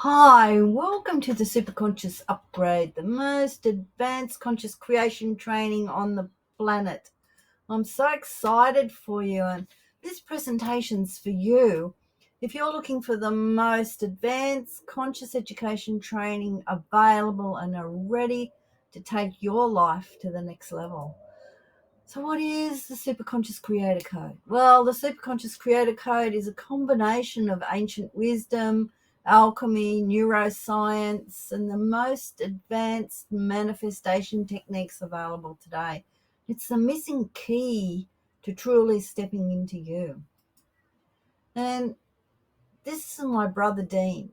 Hi, welcome to the Superconscious Upgrade, the most advanced conscious creation training on the planet. I'm so excited for you, and this presentation's for you. If you're looking for the most advanced conscious education training available and are ready to take your life to the next level. So what is the Superconscious Creator Code? Well, the Superconscious Creator Code is a combination of ancient wisdom, alchemy, neuroscience, and the most advanced manifestation techniques available today. It's the missing key to truly stepping into you. And this is my brother Dean.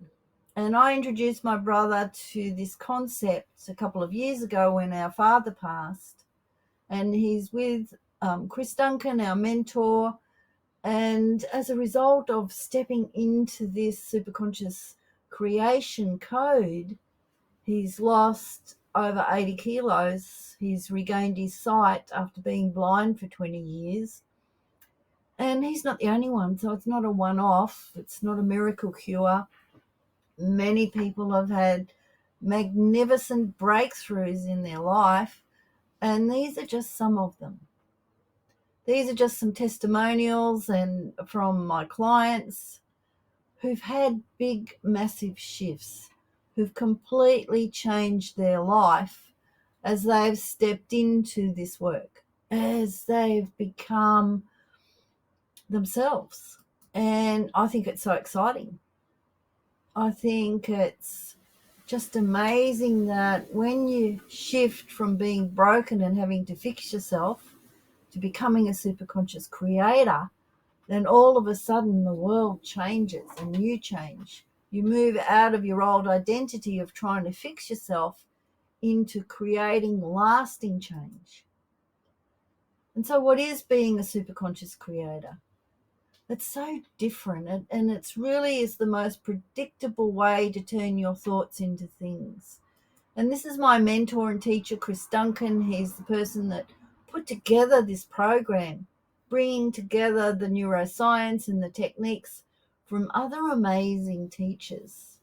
And I introduced my brother to this concept a couple of years ago when our father passed. And he's with Chris Duncan, our mentor. And as a result of stepping into this superconscious creation code, he's lost over 80 kilos. He's regained his sight after being blind for 20 years. And he's not the only one, so it's not a one-off. It's not a miracle cure. Many people have had magnificent breakthroughs in their life, and these are just some of them. These are just some testimonials and from my clients who've had big, massive shifts, who've completely changed their life as they've stepped into this work, as they've become themselves. And I think it's so exciting. I think it's just amazing that when you shift from being broken and having to fix yourself to becoming a superconscious creator, then all of a sudden the world changes and you change. You move out of your old identity of trying to fix yourself into creating lasting change. And so what is being a superconscious creator? It's so different, and it's really is the most predictable way to turn your thoughts into things. And this is my mentor and teacher, Chris Duncan. He's the person that put together this program, bringing together the neuroscience and the techniques from other amazing teachers.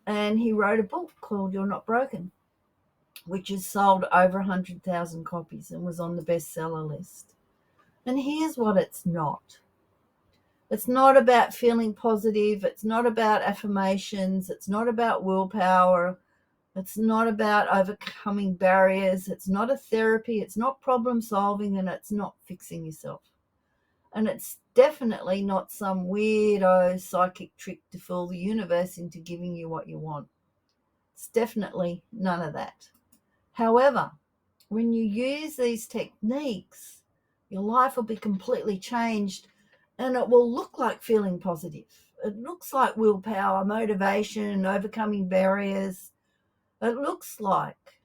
And he wrote a book called You're Not Broken, which has sold over 100,000 copies and was on the bestseller list. And here's what it's not. It's not about feeling positive. It's not about affirmations. It's not about willpower. It's not about overcoming barriers. It's not a therapy. It's not problem solving, and it's not fixing yourself. And it's definitely not some weirdo psychic trick to fool the universe into giving you what you want. It's definitely none of that. However, when you use these techniques, your life will be completely changed, and it will look like feeling positive. It looks like willpower, motivation, overcoming barriers. It looks like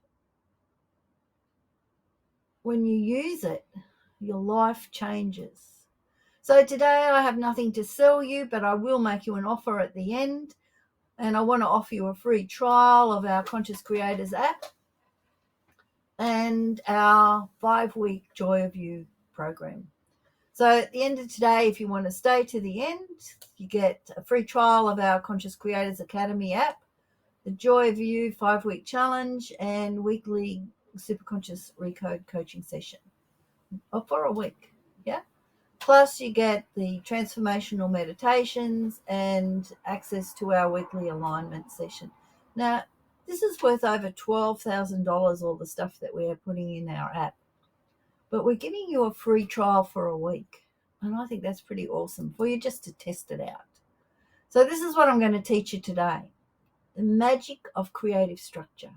when you use it, your life changes. So today I have nothing to sell you, but I will make you an offer at the end. And I want to offer you a free trial of our Conscious Creators app and our 5-week Joy of You program. So at the end of today, if you want to stay to the end, you get a free trial of our Conscious Creators Academy app, the Joy of You 5-week challenge, and weekly Superconscious Recode coaching session for a week. Yeah. Plus, you get the transformational meditations and access to our weekly alignment session. Now, this is worth over $12,000, all the stuff that we are putting in our app. But we're giving you a free trial for a week. And I think that's pretty awesome for you just to test it out. So this is what I'm going to teach you today. The magic of creative structure,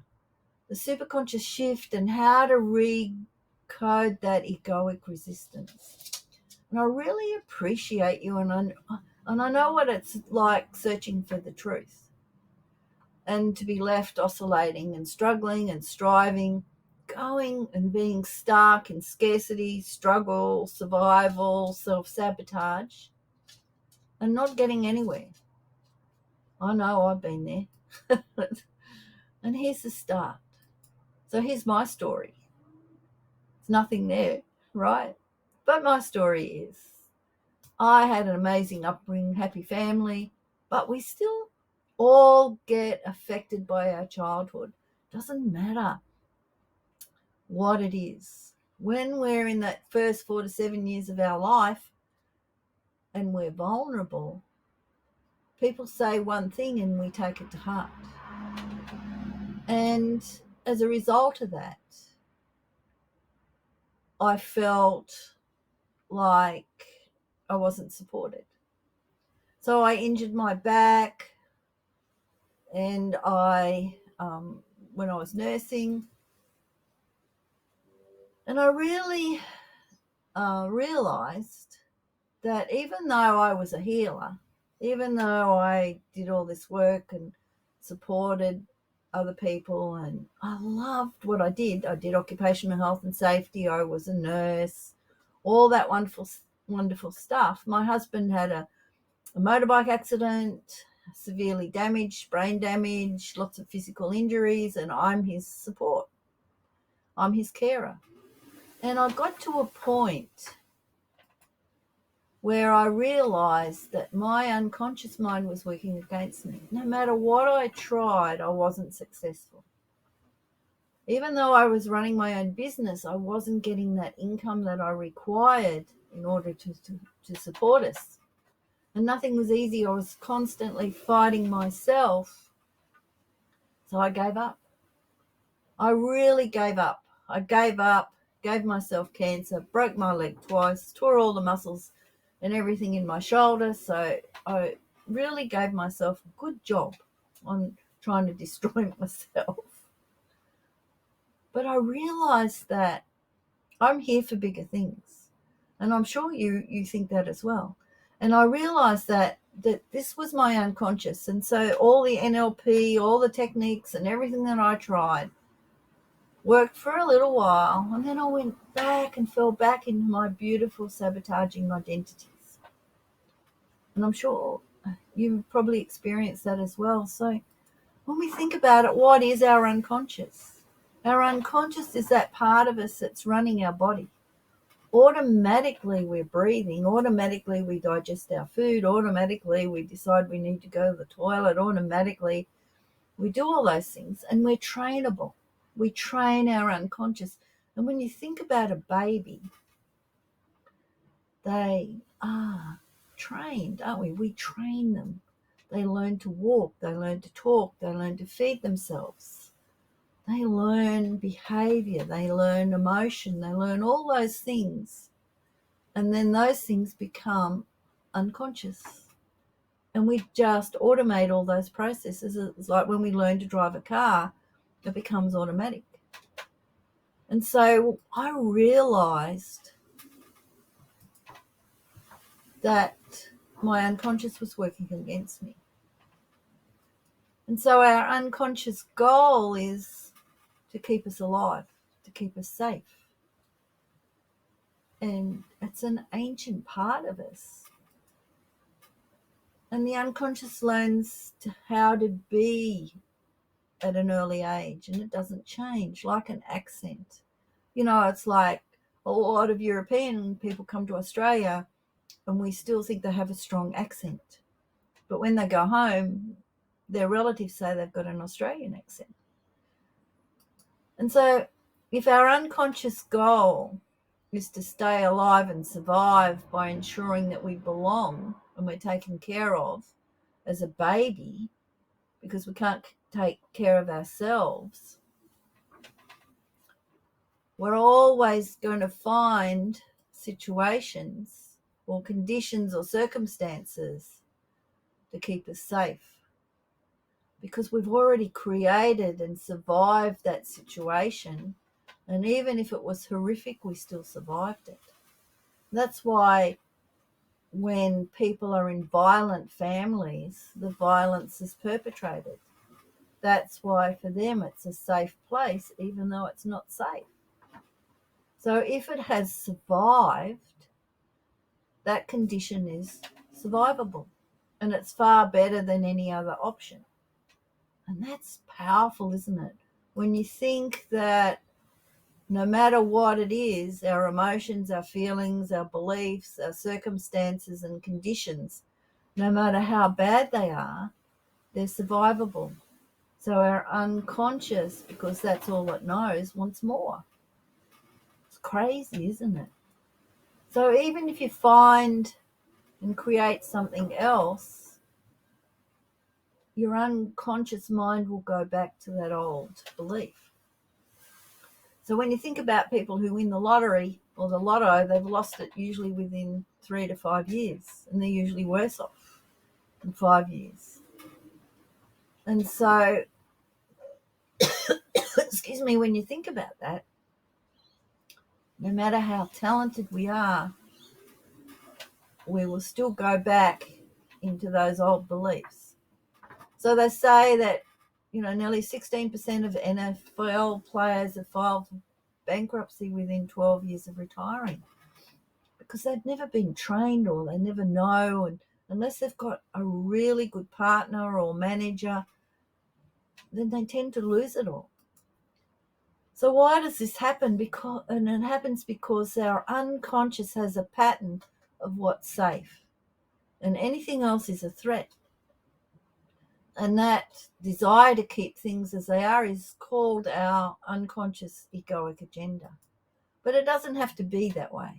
the superconscious shift, and how to recode that egoic resistance. And I really appreciate you, and I know what it's like searching for the truth and to be left oscillating and struggling and striving, going and being stuck in scarcity, struggle, survival, self-sabotage, and not getting anywhere. I know I've been there. And here's the start. So here's my story. There's nothing there, right? But my story is I had an amazing upbringing, happy family, but we still all get affected by our childhood. Doesn't matter what it is. When we're in that first 4 to 7 years of our life and we're vulnerable, people say one thing and we take it to heart. And as a result of that, I felt like I wasn't supported. So I injured my back, and when I was nursing, and I really realized that even though I was a healer, even though I did all this work and supported other people and I loved what I did occupational health and safety, I was a nurse, all that wonderful stuff. My husband had a motorbike accident, severely damaged, brain damage, lots of physical injuries, and I'm his support. I'm his carer. And I got to a point where I realized that my unconscious mind was working against me. No matter what I tried, I wasn't successful. Even though I was running my own business, I wasn't getting that income that I required in order to support us. And nothing was easy. I was constantly fighting myself. So I gave up. I really gave up. I gave up, gave myself cancer, broke my leg twice, tore all the muscles and everything in my shoulder. So I really gave myself a good job on trying to destroy myself. But I realized that I'm here for bigger things. And I'm sure you think that as well. And I realized that this was my unconscious. And so all the NLP, all the techniques and everything that I tried worked for a little while. And then I went back and fell back into my beautiful sabotaging identities. And I'm sure you've probably experienced that as well. So when we think about it, what is our unconscious? Our unconscious is that part of us that's running our body. Automatically we're breathing, automatically we digest our food, automatically we decide we need to go to the toilet, automatically we do all those things, and we're trainable. We train our unconscious. And when you think about a baby, they are trained, aren't we? We train them. They learn to walk, they learn to talk, they learn to feed themselves. They learn behavior, they learn emotion, they learn all those things. And then those things become unconscious. And we just automate all those processes. It's like when we learn to drive a car, it becomes automatic. And so I realized that my unconscious was working against me. And so our unconscious goal is to keep us alive, to keep us safe. And it's an ancient part of us. And the unconscious learns how to be at an early age, and it doesn't change, like an accent. It's like a lot of European people come to Australia and we still think they have a strong accent. But when they go home, their relatives say they've got an Australian accent. And so if our unconscious goal is to stay alive and survive by ensuring that we belong and we're taken care of as a baby, because we can't take care of ourselves, we're always going to find situations or conditions or circumstances to keep us safe, because we've already created and survived that situation. And even if it was horrific, we still survived it. That's why when people are in violent families, the violence is perpetrated. That's why for them it's a safe place, even though it's not safe. So if it has survived, that condition is survivable, and it's far better than any other option. And that's powerful, isn't it? When you think that no matter what it is, our emotions, our feelings, our beliefs, our circumstances and conditions, no matter how bad they are, they're survivable. So our unconscious, because that's all it knows, wants more. It's crazy, isn't it? So even if you find and create something else, your unconscious mind will go back to that old belief. So when you think about people who win the lottery or the lotto, they've lost it usually within 3 to 5 years, and they're usually worse off in 5 years. And so, excuse me, when you think about that, no matter how talented we are, we will still go back into those old beliefs. So they say that, nearly 16% of NFL players have filed for bankruptcy within 12 years of retiring because they've never been trained, or they never know, and unless they've got a really good partner or manager, then they tend to lose it all. So why does this happen? And it happens because our unconscious has a pattern of what's safe, and anything else is a threat. And that desire to keep things as they are is called our unconscious egoic agenda. But it doesn't have to be that way.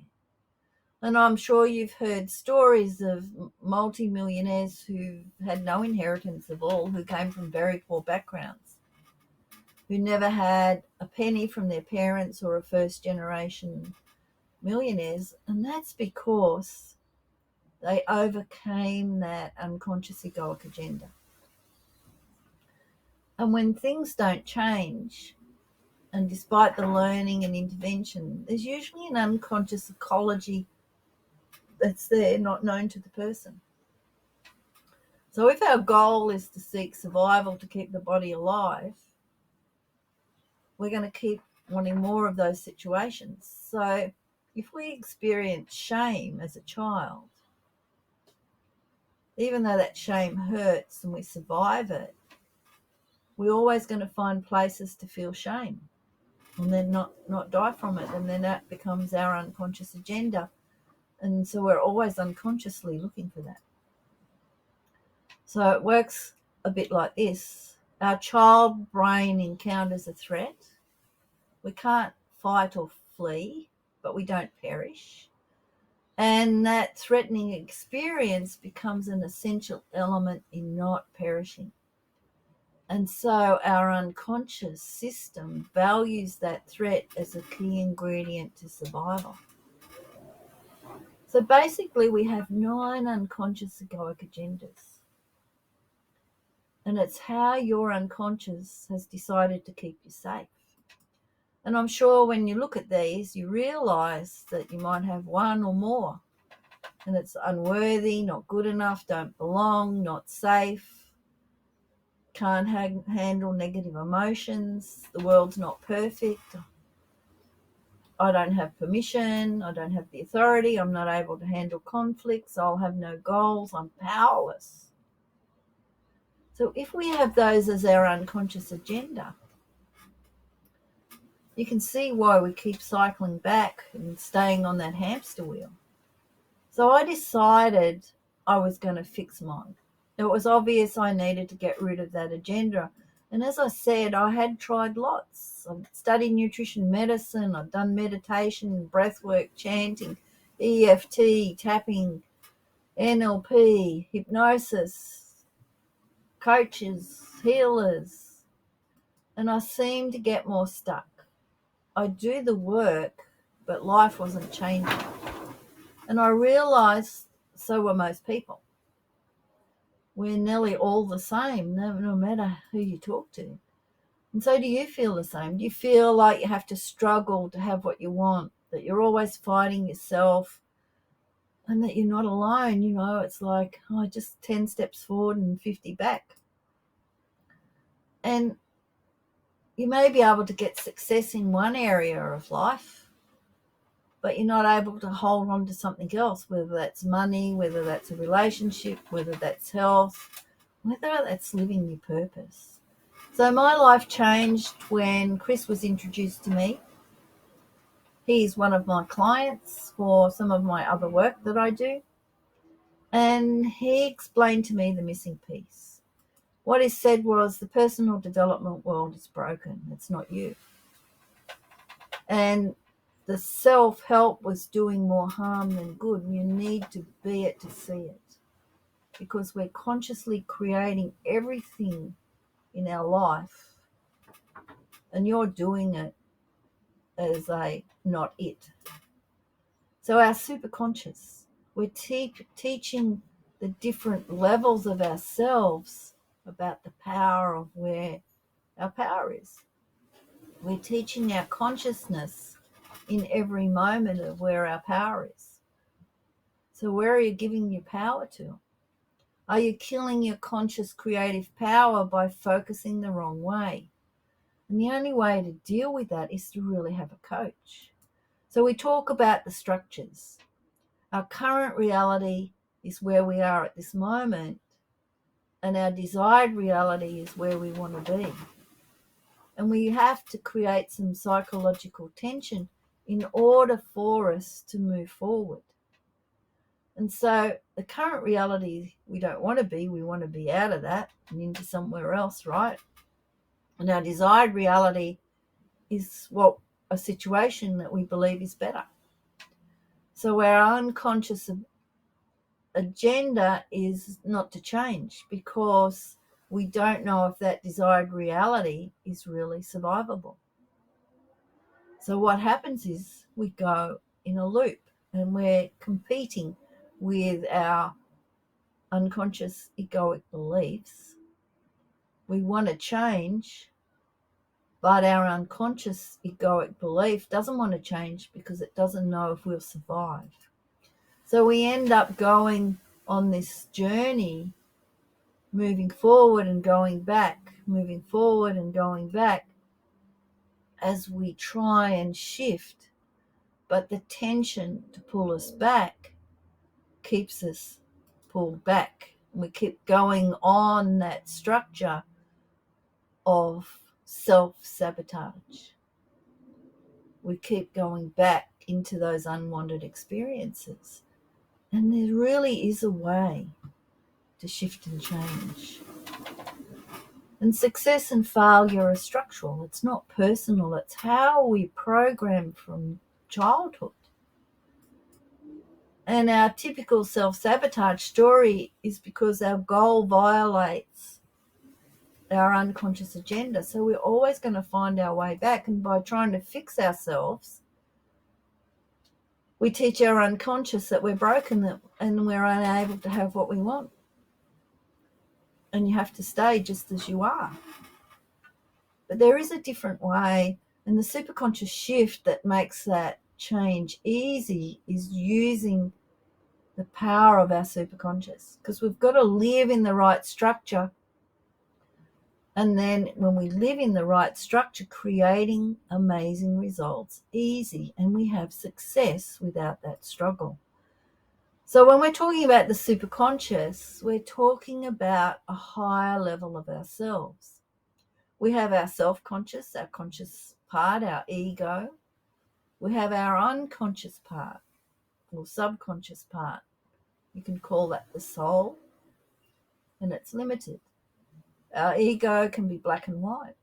And I'm sure you've heard stories of multi-millionaires who had no inheritance at all, who came from very poor backgrounds, who never had a penny from their parents or a first-generation millionaires. And that's because they overcame that unconscious egoic agenda. And when things don't change, and despite the learning and intervention, there's usually an unconscious ecology that's there, not known to the person. So if our goal is to seek survival to keep the body alive, we're going to keep wanting more of those situations. So if we experience shame as a child, even though that shame hurts and we survive it, we're always going to find places to feel shame and then not die from it. And then that becomes our unconscious agenda. And so we're always unconsciously looking for that. So it works a bit like this. Our child brain encounters a threat. We can't fight or flee, but we don't perish. And that threatening experience becomes an essential element in not perishing. And so our unconscious system values that threat as a key ingredient to survival. So basically we have 9 unconscious egoic agendas. And it's how your unconscious has decided to keep you safe. And I'm sure when you look at these, you realise that you might have one or more. And it's unworthy, not good enough, don't belong, not safe, can't handle negative emotions, the world's not perfect, I don't have permission, I don't have the authority, I'm not able to handle conflicts, I'll have no goals, I'm powerless. So if we have those as our unconscious agenda, you can see why we keep cycling back and staying on that hamster wheel. So I decided I was going to fix mine. It was obvious I needed to get rid of that agenda. And as I said, I had tried lots. I've studied nutrition medicine, I've done meditation, breathwork, chanting, EFT, tapping, NLP, hypnosis, coaches, healers, and I seemed to get more stuck. I do the work, but life wasn't changing. And I realised so were most people. We're nearly all the same, no matter who you talk to. And so do you feel the same? Do you feel like you have to struggle to have what you want, that you're always fighting yourself, and that you're not alone? It's like, just 10 steps forward and 50 back. And you may be able to get success in one area of life, but you're not able to hold on to something else, whether that's money, whether that's a relationship, whether that's health, whether that's living your purpose. So my life changed when Chris was introduced to me. He's one of my clients for some of my other work that I do. And he explained to me the missing piece. What is said was the personal development world is broken. It's not you. And the self-help was doing more harm than good. You need to be it to see it, because we're consciously creating everything in our life, and you're doing it as a not it. So our superconscious, we're teaching the different levels of ourselves about the power of where our power is. We're teaching our consciousness in every moment of where our power is. So where are you giving your power to? Are you killing your conscious creative power by focusing the wrong way? And the only way to deal with that is to really have a coach. So we talk about the structures. Our current reality is where we are at this moment, and our desired reality is where we want to be. And we have to create some psychological tension in order for us to move forward. And so the current reality we don't want to be, we want to be out of that and into somewhere else, right? And our desired reality is what a situation that we believe is better. So our unconscious agenda is not to change, because we don't know if that desired reality is really survivable. So what happens is we go in a loop, and we're competing with our unconscious egoic beliefs. We want to change, but our unconscious egoic belief doesn't want to change because it doesn't know if we'll survive. So we end up going on this journey, moving forward and going back, moving forward and going back as we try and shift. But the tension to pull us back keeps us pulled back. We keep going on that structure of self-sabotage. We keep going back into those unwanted experiences. And there really is a way to shift and change. And success and failure are structural. It's not personal. It's how we program from childhood. And our typical self-sabotage story is because our goal violates our unconscious agenda. So we're always going to find our way back. And by trying to fix ourselves, we teach our unconscious that we're broken and we're unable to have what we want. And you have to stay just as you are. But there is a different way, and the superconscious shift that makes that change easy is using the power of our superconscious, because we've got to live in the right structure. And then when we live in the right structure, creating amazing results easy, and we have success without that struggle. So when we're talking about the superconscious, we're talking about a higher level of ourselves. We have our self-conscious, our conscious part, our ego. We have our unconscious part, or subconscious part. You can call that the soul, and it's limited. Our ego can be black and white.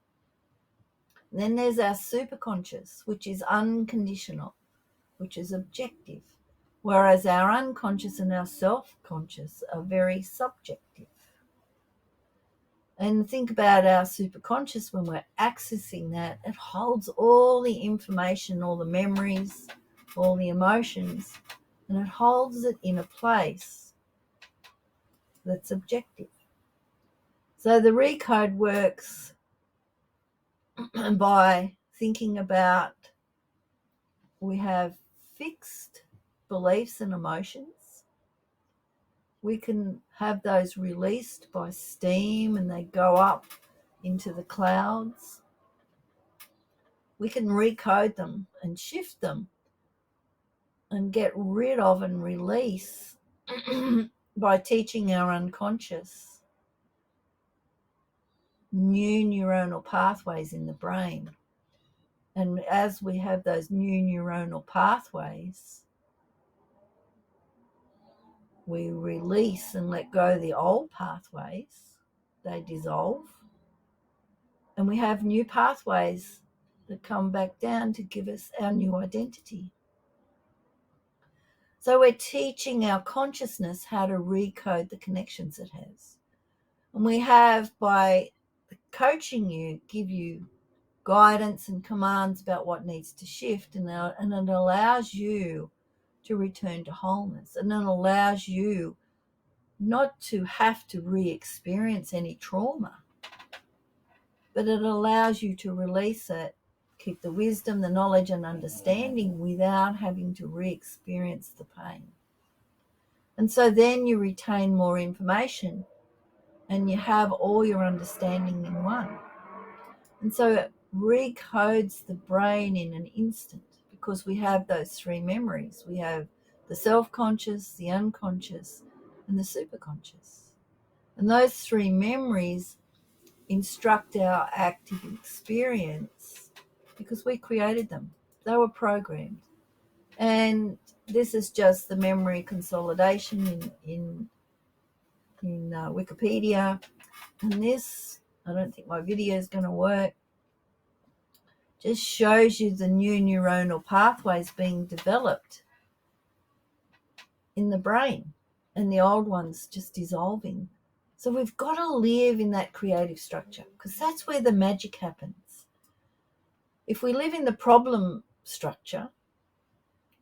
And then there's our superconscious, which is unconditional, which is objective, whereas our unconscious and our self-conscious are very subjective. And think about our superconscious. When we're accessing that, it holds all the information, all the memories, all the emotions, and it holds it in a place that's objective. So the recode works by thinking about, we have fixed beliefs and emotions. We can have those released by steam and they go up into the clouds. We can recode them and shift them and get rid of and release by teaching our unconscious new neuronal pathways in the brain. And as we have those new neuronal pathways, we release and let go the old pathways, they dissolve, and we have new pathways that come back down to give us our new identity. So we're teaching our consciousness how to recode the connections it has. And we have, by coaching you, give you guidance and commands about what needs to shift, and it allows you to return to wholeness, and it allows you not to have to re-experience any trauma, but it allows you to release it, keep the wisdom, the knowledge and understanding without having to re-experience the pain. And so then you retain more information and you have all your understanding in one. And so it recodes the brain in an instant, because we have those three memories. We have the self-conscious, the unconscious, and the superconscious. And those three memories instruct our active experience because we created them. They were programmed. And this is just the memory consolidation in Wikipedia. And this, I don't think my video is going to work, just shows you the new neuronal pathways being developed in the brain and the old ones just dissolving. So we've got to live in that creative structure, because that's where the magic happens. If we live in the problem structure,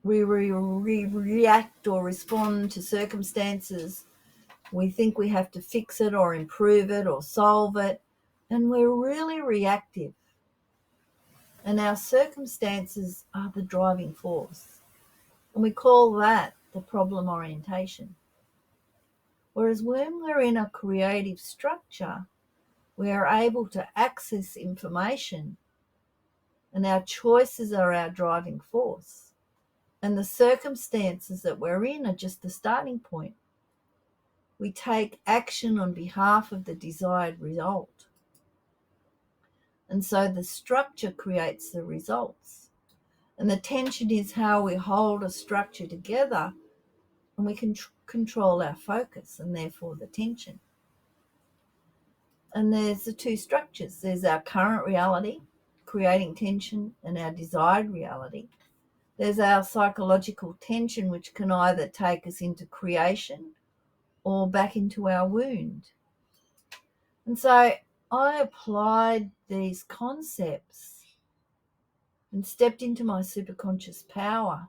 we react or respond to circumstances. We think we have to fix it or improve it or solve it, and we're really reactive. And our circumstances are the driving force. And we call that the problem orientation. Whereas when we're in a creative structure, we are able to access information, and our choices are our driving force. And the circumstances that we're in are just the starting point. We take action on behalf of the desired result. And so the structure creates the results. And the tension is how we hold a structure together, and we can control our focus and therefore the tension. And there's the two structures. There's our current reality, creating tension, and our desired reality. There's our psychological tension, which can either take us into creation or back into our wound. And so I applied these concepts and stepped into my superconscious power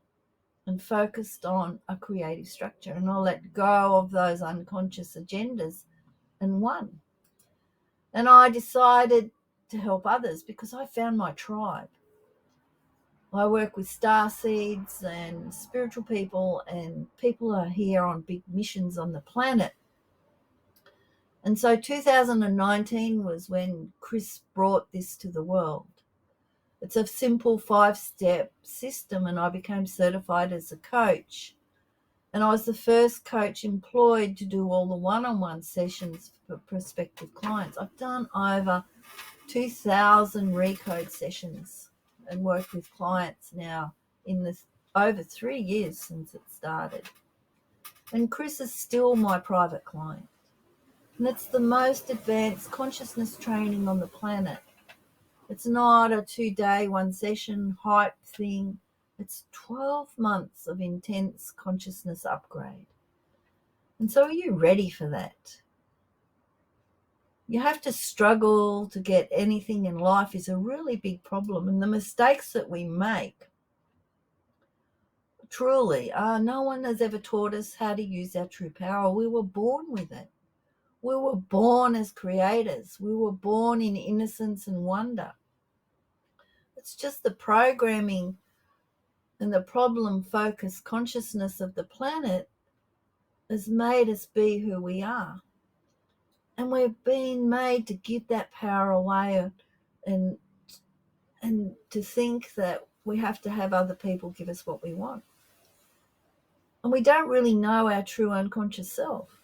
and focused on a creative structure, and I let go of those unconscious agendas and won. And I decided to help others because I found my tribe. I work with star seeds and spiritual people, and people are here on big missions on the planet. And so 2019 was when Chris brought this to the world. It's a simple 5-step system, and I became certified as a coach. And I was the first coach employed to do all the one-on-one sessions for prospective clients. I've done over 2,000 recode sessions and worked with clients now in this over 3 years since it started. And Chris is still my private client. And it's the most advanced consciousness training on the planet. It's not a 2-day, 1-session hype thing. It's 12 months of intense consciousness upgrade. And so are you ready for that? You have to struggle to get anything in life is a really big problem. And the mistakes that we make, truly, no one has ever taught us how to use our true power. We were born with it. We were born as creators. We were born in innocence and wonder. It's just the programming and the problem-focused consciousness of the planet has made us be who we are. And we've been made to give that power away and to think that we have to have other people give us what we want. And we don't really know our true unconscious self.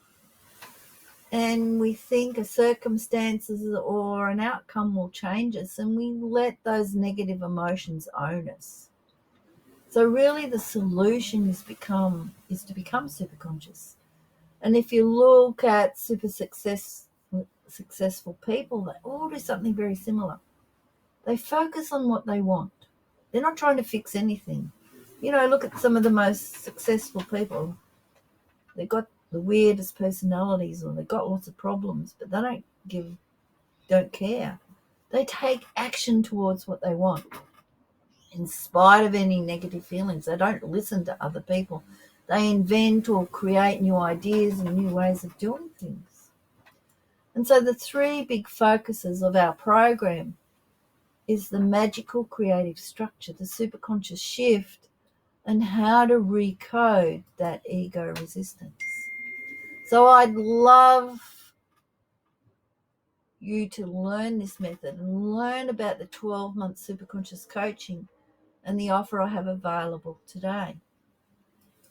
And we think a circumstances or an outcome will change us, and we let those negative emotions own us. So really the solution is to become superconscious. And if you look at super success successful people, they all do something very similar. They focus on what they want. They're not trying to fix anything. Look at some of the most successful people. They've got the weirdest personalities, or they've got lots of problems, but they don't care. They take action towards what they want in spite of any negative feelings. They don't listen to other people. They invent or create new ideas and new ways of doing things. And so the three big focuses of our program is the magical creative structure, the superconscious shift, and how to recode that ego resistance. So I'd love you to learn this method and learn about the 12-month superconscious coaching and the offer I have available today.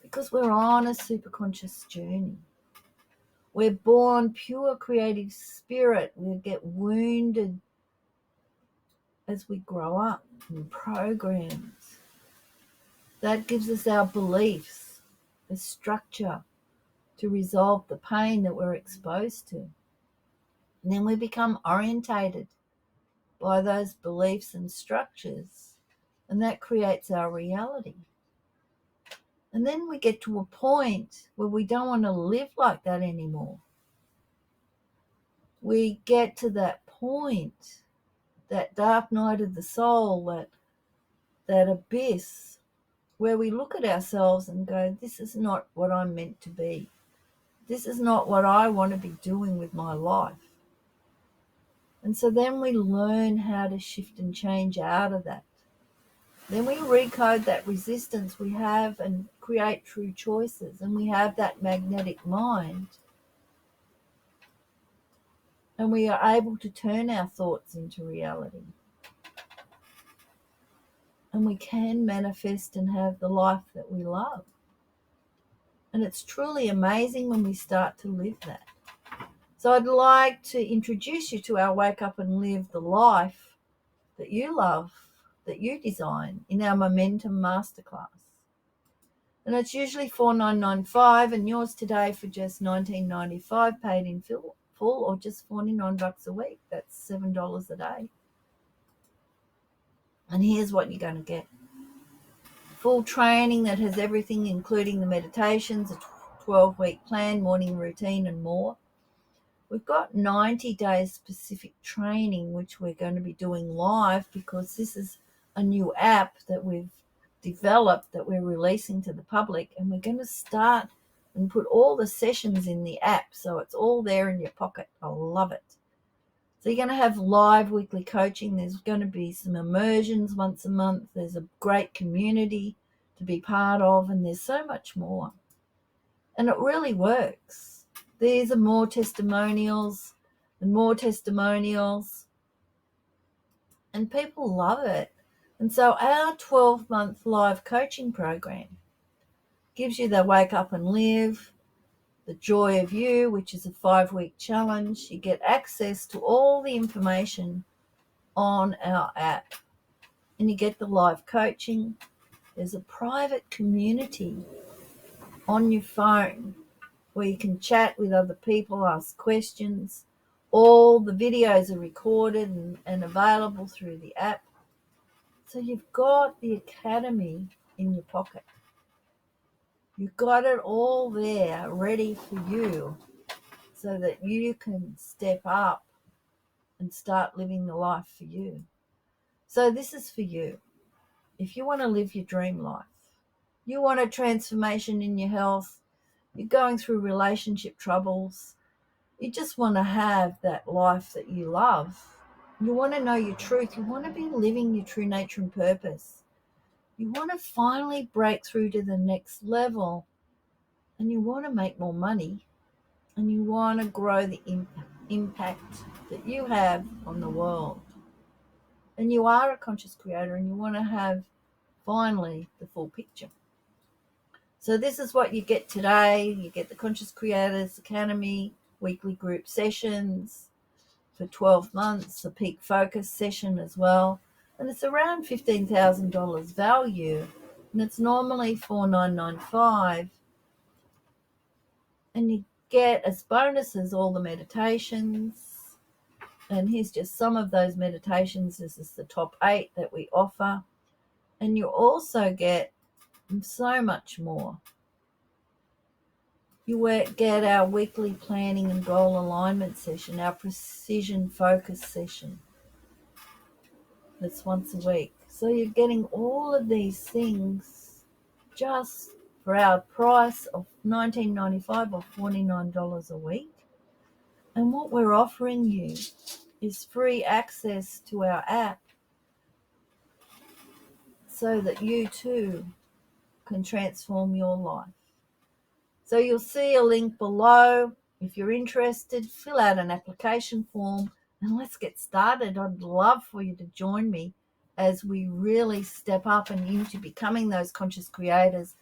Because we're on a superconscious journey. We're born pure creative spirit. We get wounded as we grow up in programs. That gives us our beliefs, the structure to resolve the pain that we're exposed to. And then we become orientated by those beliefs and structures, and that creates our reality. And then we get to a point where we don't want to live like that anymore. We get to that point, that dark night of the soul, that abyss, where we look at ourselves and go, this is not what I'm meant to be. This is not what I want to be doing with my life. And so then we learn how to shift and change out of that. Then we recode that resistance we have and create true choices. And we have that magnetic mind. And we are able to turn our thoughts into reality. And we can manifest and have the life that we love. And it's truly amazing when we start to live that. So I'd like to introduce you to our Wake Up and Live the Life that you love, that you design in our Momentum Masterclass. And it's usually $4,995, and yours today for just $19.95 paid in full, or just $49 a week. That's $7 a day. And here's what you're going to get. Full training that has everything, including the meditations, a 12-week plan, morning routine, and more. We've got 90 days specific training, which we're going to be doing live because this is a new app that we've developed that we're releasing to the public, and we're going to start and put all the sessions in the app so it's all there in your pocket. I love it. So you're going to have live weekly coaching. There's going to be some immersions once a month. There's a great community to be part of, and there's so much more. And it really works. These are more testimonials and more testimonials, and people love it. And so our 12-month live coaching program gives you the Wake Up and Live, the Joy of You, which is a 5-week challenge. You get access to all the information on our app, and you get the live coaching. There's a private community on your phone where you can chat with other people, ask questions. All the videos are recorded and available through the app. So you've got the academy in your pocket. You've got it all there ready for you so that you can step up and start living the life for you. So this is for you. If you want to live your dream life, you want a transformation in your health, you're going through relationship troubles, you just want to have that life that you love, you want to know your truth, you want to be living your true nature and purpose, you want to finally break through to the next level, and you want to make more money, and you want to grow the impact that you have on the world, and you are a conscious creator, and you want to have finally the full picture. So this is what you get today. You get the Conscious Creators Academy weekly group sessions for 12 months, a peak focus session as well, and it's around $15,000 value, and it's normally $4,995, and you get as bonuses all the meditations, And here's just some of those meditations. This is the top 8 that we offer. And you also get so much more. You get our weekly planning and goal alignment session, our precision focus session. That's once a week. So you're getting all of these things just for our price of $19.95 or $49 a week. And what we're offering you is free access to our app so that you too can transform your life. So you'll see a link below. If you're interested, fill out an application form and let's get started. I'd love for you to join me as we really step up and into becoming those conscious creators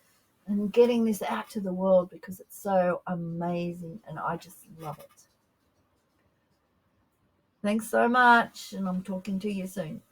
and getting this out to the world, because it's so amazing and I just love it. Thanks so much, and I'm talking to you soon.